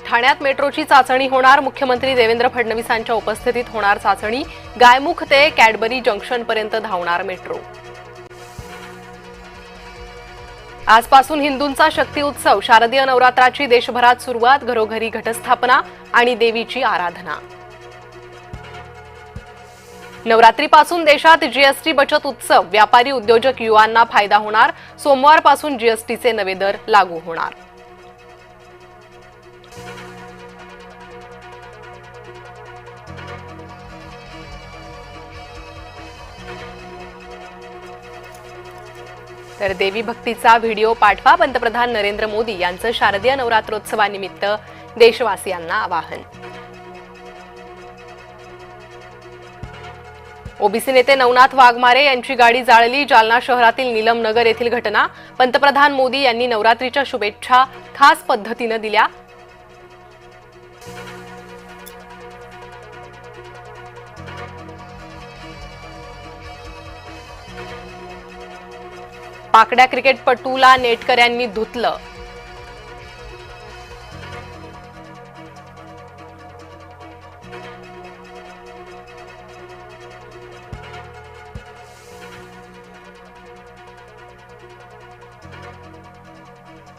ठाण्यात मेट्रोची चाचणी होणार। मुख्यमंत्री देवेंद्र फडणवीसांच्या उपस्थितीत होणार चाचणी। गायमुख ते कॅडबरी जंक्शनपर्यंत धावणार मेट्रो। आजपासून हिंदूंचा शक्ती उत्सव। शारदीय नवरात्राची देशभरात सुरुवात। घरोघरी घटस्थापना आणि देवीची आराधना। नवरात्रीपासून देशात जीएसटी बचत उत्सव। व्यापारी उद्योजक युवांना फायदा होणार। सोमवारपासून जीएसटीचे नवे दर लागू होणार। तर देवी भक्तीचा व्हिडिओ पाठवा। पंतप्रधान नरेंद्र मोदी यांचं शारदीय नवरात्रोत्सवानिमित्त देशवासियांना आवाहन। ओबीसी नेते नवनाथ वाघमारे यांची गाडी जाळली। जालना शहरातील नीलमनगर येथील घटना। पंतप्रधान मोदी यांनी नवरात्रीच्या शुभेच्छा खास पद्धतीने दिल्या। पाकड्या क्रिकेटपटूला नेटकऱ्यांनी धुतलं।